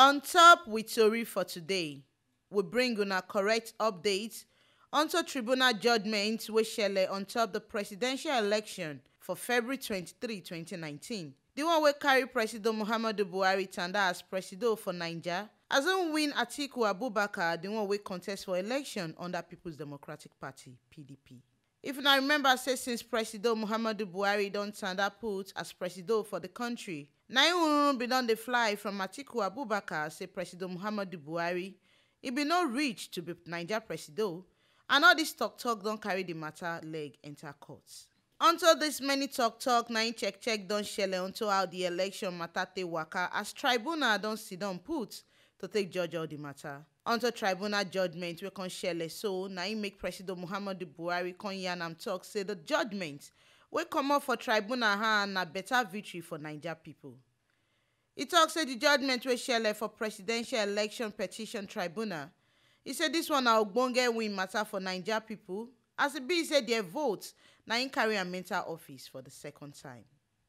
On top with tori for today, we bring una correct updates onto tribunal judgment wey shele on top the presidential election for February 23, 2019. The one wey carry Presido Muhammadu Buhari tanda as PRESIDO for Naija, as im win Atiku Abubakar, the one wey contest for election under People's Democratic Party (PDP). If una remember, say since Presido Muhammadu Buhari don tanda put as PRESIDO for the country, na im bin don dey fly from Atiku Abubakar say Presido Muhammadu Buhari e bin no reach to be Naija PRESIDO, and all dis talk don carry the matter leg enter court. Unto this many talk na im check don shele unto how the election matter take waka as tribunal don sit down put to take judge all the matter. Unto tribunal judgment wey come shele so na im make Presido Muhammadu Buhari come yarn am talk say the judgment wey comot for tribunal hand na better victory for Naija people. E talk say the judgment wey shele for Presidential Election Petition Tribunal, e say this one na ogbonge win matter for Naija people as e be say their vote na im carry am enter office for the second time.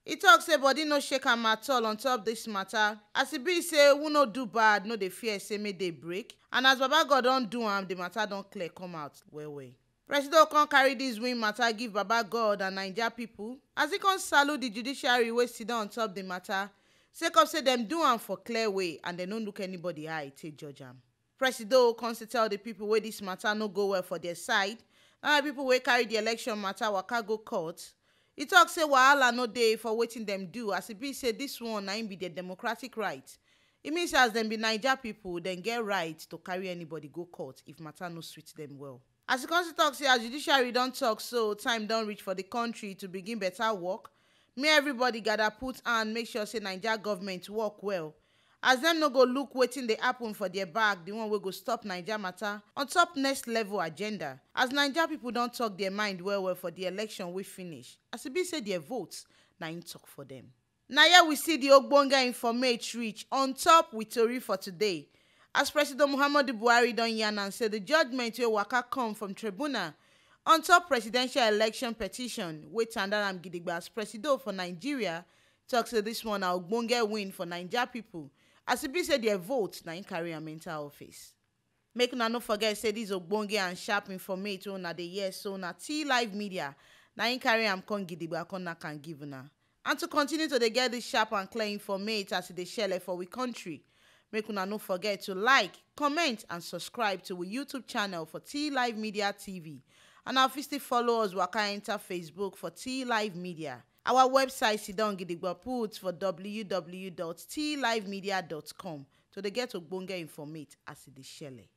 E talk say body no shake am at all on top this matter as e be say who no do bad no dey fear say make dey break, and as Baba God don do am, the matter don clear come out well. Presido come carry this win matter give Baba God and Naija people as he come salute the judiciary wey sit down on top the matter, sake of say dem do am for clear way and dem no look anybody eye take judge am. Presido come tell the people wey this matter no go well for their side, na people wey carry the election matter waka go court. E talk say wahala no dey for wetin dem do as e be say this one na im be their democratic right. E mean say as dem be Naija people, dem get right to carry anybody go court if matter no sweet dem well. As e come talk say as judiciary don talk so time don reach for the country to begin better work, make everybody gather put hand make sure say Naija government work well, as dem no go look wetin dey happen for their back, the one wey go stop Naija matter on top next level agenda, as Naija people don talk their mind well for the election wey finish, as e be say their votes na im talk for them. Na here we see the ogbonge informate reach on top with tori for today, as Presido Muhammadu Buhari don yarn am say the judgment wey waka come from tribunal on top presidential election petition wey tanda am gidigba as PRESIDO for Nigeria, talk say this one na ogbonge win for Naija people as e be say their vote na im carry am enter office. Make una no forget say this ogbonge and sharp informate wey una dey hear so na T Live Media na im carry am come gidigba come knack am give una. And to continue to dey get this sharp and clear informate as e dey shele for we country, make una no forget to like, comment and subscribe to we YouTube channel for T Live Media TV, and now fit still follow us waka enter Facebook for T Live Media. Our website sidon gidigba put for www.tlivemedia.com to dey get ogbonge informate as e dey shele.